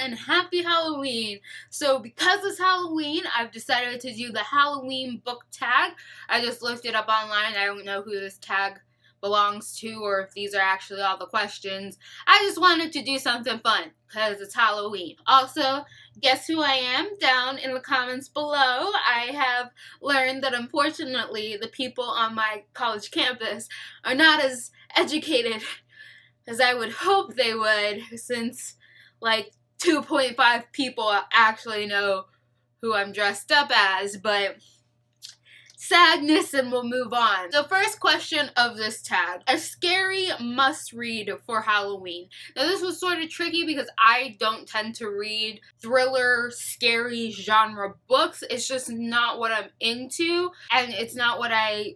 and happy Halloween. So because it's Halloween, I've decided to do the Halloween book tag. I just looked it up online. I don't know who this tag belongs to or if these are actually all the questions. I just wanted to do something fun because it's Halloween. Also, guess who I am? Down in the comments below. I have learned that unfortunately the people on my college campus are not as educated as I would hope they would, since like 2.5 people actually know who I'm dressed up as, but sadness, and we'll move on. The first question of this tag: a scary must-read for Halloween. Now this was sort of tricky because I don't tend to read thriller, scary genre books. It's just not what I'm into, and it's not what I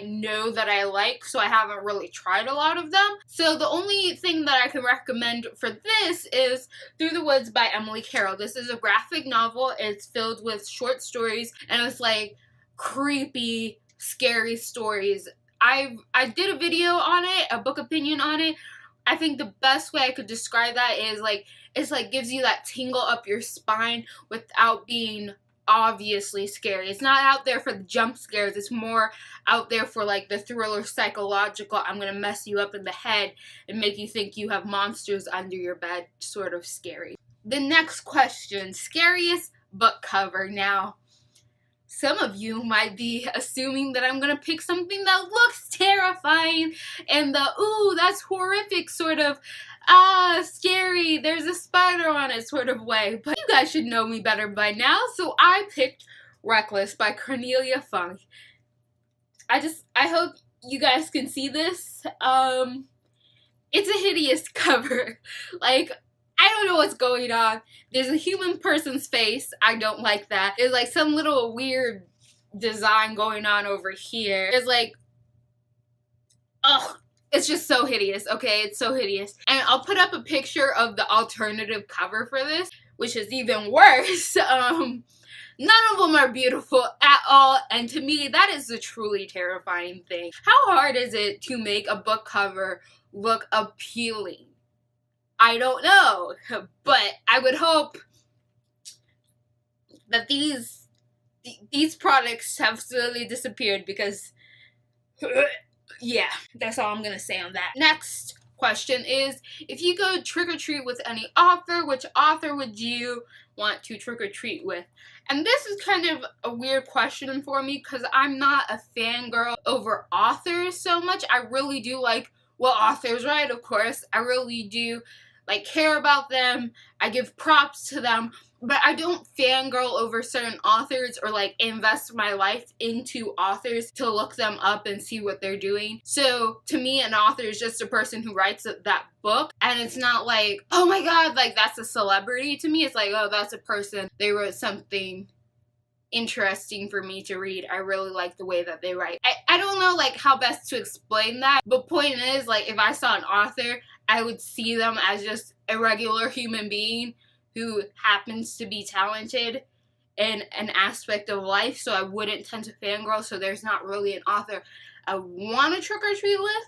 know that I like, so I haven't really tried a lot of them. So the only thing that I can recommend for this is Through the Woods by Emily Carroll. This is a graphic novel. It's filled with short stories, and it's like creepy, scary stories. I did a video on it, a book opinion on it. I think the best way I could describe that is it's gives you that tingle up your spine without being obviously scary. It's not out there for the jump scares. It's more out there for the thriller, psychological, I'm gonna mess you up in the head and make you think you have monsters under your bed sort of scary. The next question: scariest book cover. Now, some of you might be assuming that I'm gonna pick something that looks terrifying and the ooh, that's horrific sort of scary, there's a spider on it sort of way. But you guys should know me better by now, so I picked Reckless by Cornelia Funk. I hope you guys can see this. It's a hideous cover. I don't know what's going on. There's a human person's face. I don't like that. There's some little weird design going on over here. There's ugh. It's just so hideous, okay? It's so hideous. And I'll put up a picture of the alternative cover for this, which is even worse. None of them are beautiful at all, and to me, that is a truly terrifying thing. How hard is it to make a book cover look appealing? I don't know, but I would hope that these products have slowly disappeared because yeah, that's all I'm gonna say on that. Next question is, if you go trick-or-treat with any author, which author would you want to trick-or-treat with? And this is kind of a weird question for me because I'm not a fangirl over authors so much. I really do like what authors write, of course. I really do care about them. I give props to them, but I don't fangirl over certain authors or invest my life into authors to look them up and see what they're doing. So to me, an author is just a person who writes that book, and it's not oh my god, that's a celebrity to me. It's oh, that's a person. They wrote something interesting for me to read. I really like the way that they write. I don't know how best to explain that, but point is if I saw an author, I would see them as just a regular human being who happens to be talented in an aspect of life, so I wouldn't tend to fangirl, so there's not really an author I want to trick-or-treat with.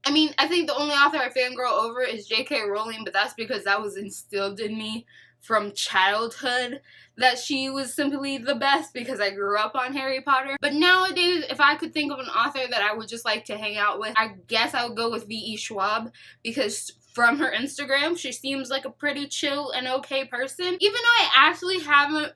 I mean, I think the only author I fangirl over is J.K. Rowling, but that's because that was instilled in me from childhood, that she was simply the best because I grew up on Harry Potter. But nowadays, if I could think of an author that I would just like to hang out with, I guess I would go with V.E. Schwab, because from her Instagram, she seems like a pretty chill and okay person. Even though I actually haven't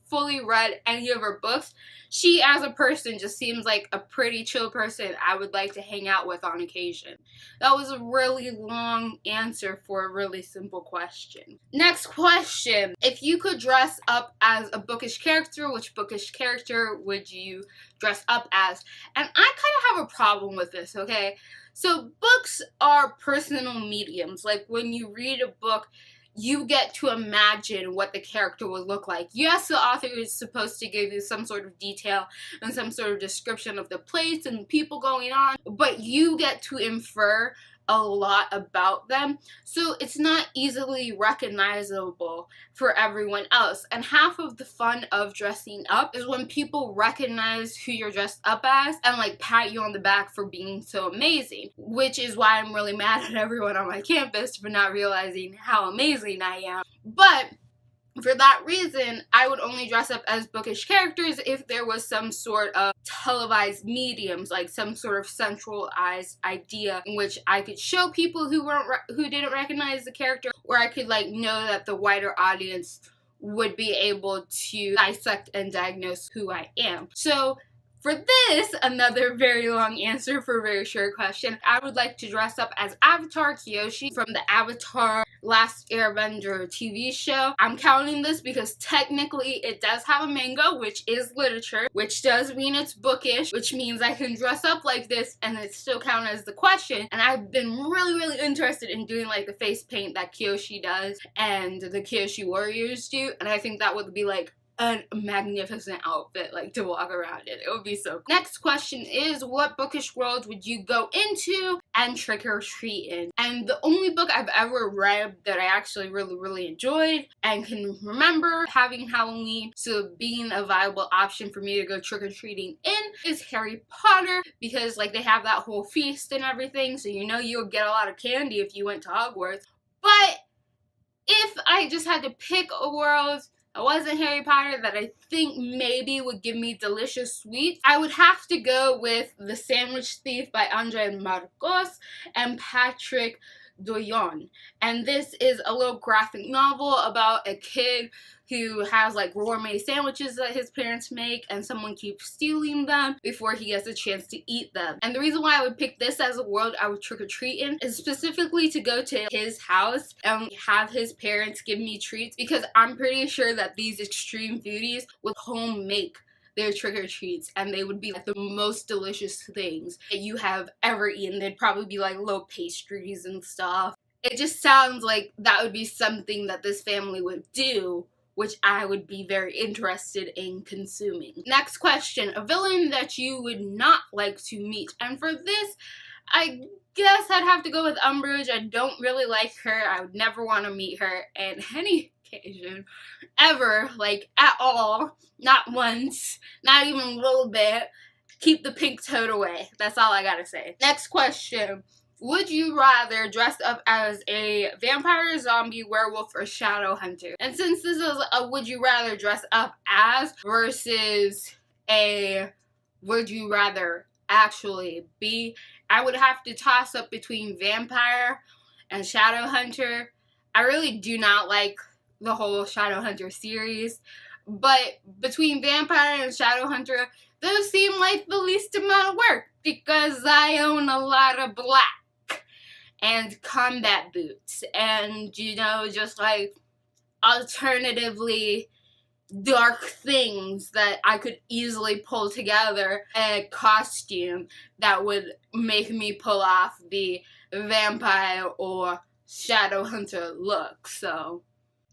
fully read any of her books, she as a person just seems like a pretty chill person I would like to hang out with on occasion. That was a really long answer for a really simple question. Next question: if you could dress up as a bookish character, which bookish character would you dress up as? And I kind of have a problem with this, okay? So books are personal mediums. When you read a book, you get to imagine what the character would look like. Yes, the author is supposed to give you some sort of detail and some sort of description of the place and people going on, but you get to infer a lot about them, so it's not easily recognizable for everyone else. And half of the fun of dressing up is when people recognize who you're dressed up as and like pat you on the back for being so amazing, which is why I'm really mad at everyone on my campus for not realizing how amazing I am. But for that reason, I would only dress up as bookish characters if there was some sort of televised mediums, like some sort of centralized idea in which I could show people who didn't recognize the character, or I could like know that the wider audience would be able to dissect and diagnose who I am. So for this, another very long answer for a very short question, I would like to dress up as Avatar Kyoshi from the Avatar Last Airbender TV show. I'm counting this because technically it does have a manga, which is literature, which does mean it's bookish, which means I can dress up like this and it still count as the question. And I've been really interested in doing like the face paint that Kyoshi does and the Kyoshi warriors do, and I think that would be like a magnificent outfit, like, to walk around in. It would be so cool. Next question is, what bookish world would you go into and trick-or-treat in? And the only book I've ever read that I actually really enjoyed and can remember having Halloween, so being a viable option for me to go trick-or-treating in, is Harry Potter, because like they have that whole feast and everything, so you know you'll get a lot of candy if you went to Hogwarts. But if I just had to pick a world that wasn't Harry Potter that I think maybe would give me delicious sweets, I would have to go with The Sandwich Thief by Andre Marcos and Patrick Doyon. And this is a little graphic novel about a kid who has like gourmet sandwiches that his parents make, and someone keeps stealing them before he gets a chance to eat them. And the reason why I would pick this as a world I would trick-or-treat in is specifically to go to his house and have his parents give me treats, because I'm pretty sure that these extreme foodies would home make their trick-or-treats, and they would be like the most delicious things that you have ever eaten. They'd probably be like little pastries and stuff. It just sounds like that would be something that this family would do, which I would be very interested in consuming. Next question, a villain that you would not like to meet. And for this, I guess I'd have to go with Umbridge. I don't really like her. I would never want to meet her at any occasion, ever, like at all. Not once, not even a little bit. Keep the pink toad away. That's all I gotta say. Next question. Would you rather dress up as a vampire, zombie, werewolf, or shadow hunter? And since this is a would you rather dress up as versus a would you rather actually be, I would have to toss up between vampire and shadow hunter. I really do not like the whole shadow hunter series, but between vampire and shadow hunter, those seem like the least amount of work because I own a lot of black and combat boots and, you know, just like alternatively dark things that I could easily pull together a costume that would make me pull off the vampire or shadow hunter look. So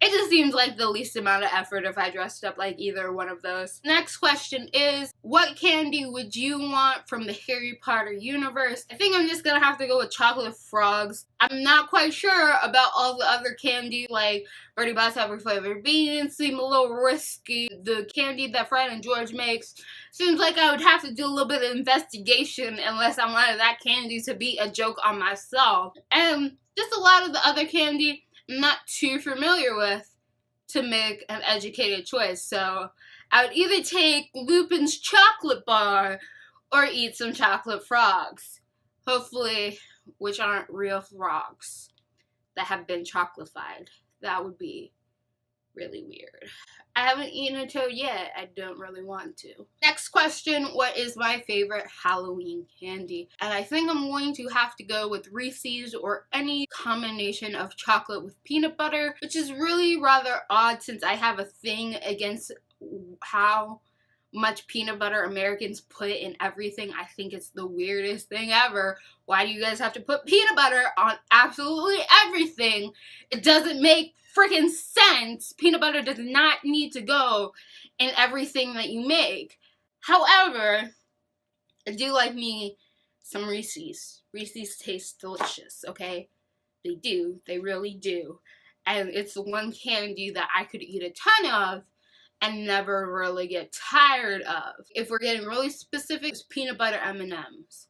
it just seems like the least amount of effort if I dressed up like either one of those. Next question is, what candy would you want from the Harry Potter universe? I think I'm just gonna have to go with chocolate frogs. I'm not quite sure about all the other candy, like Bertie Bott's every flavored beans seem a little risky. The candy that Fred and George makes seems like I would have to do a little bit of investigation unless I wanted that candy to be a joke on myself. And just a lot of the other candy I'm not too familiar with to make an educated choice. So I would either take Lupin's chocolate bar or eat some chocolate frogs. Hopefully, which aren't real frogs that have been chocolafied. That would be really weird. I haven't eaten a toad yet. I don't really want to. Next question, what is my favorite Halloween candy? And I think I'm going to have to go with Reese's or any combination of chocolate with peanut butter, which is really rather odd since I have a thing against how much peanut butter Americans put in everything. I think it's the weirdest thing ever. Why do you guys have to put peanut butter on absolutely everything? It doesn't make freaking sense. Peanut butter does not need to go in everything that you make. However, I do like me some Reese's. Reese's taste delicious, okay? They do. They really do. And it's the one candy that I could eat a ton of and never really get tired of. If we're getting really specific, it's peanut butter M&Ms.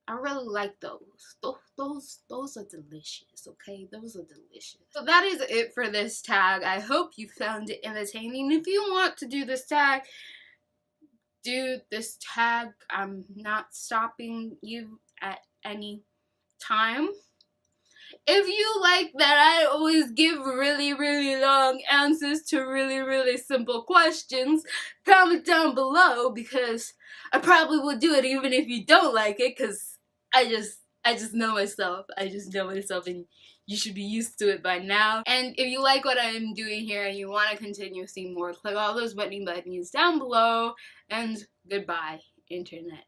I really like those. Those are delicious, okay? Those are delicious. So that is it for this tag. I hope you found it entertaining. If you want to do this tag, do this tag. I'm not stopping you at any time. If you like that I always give really, really long answers to really, really simple questions, comment down below, because I probably will do it even if you don't like it, because I just know myself. I just know myself, and you should be used to it by now. And if you like what I'm doing here and you want to continue seeing more, click all those buttons down below, and goodbye, Internet.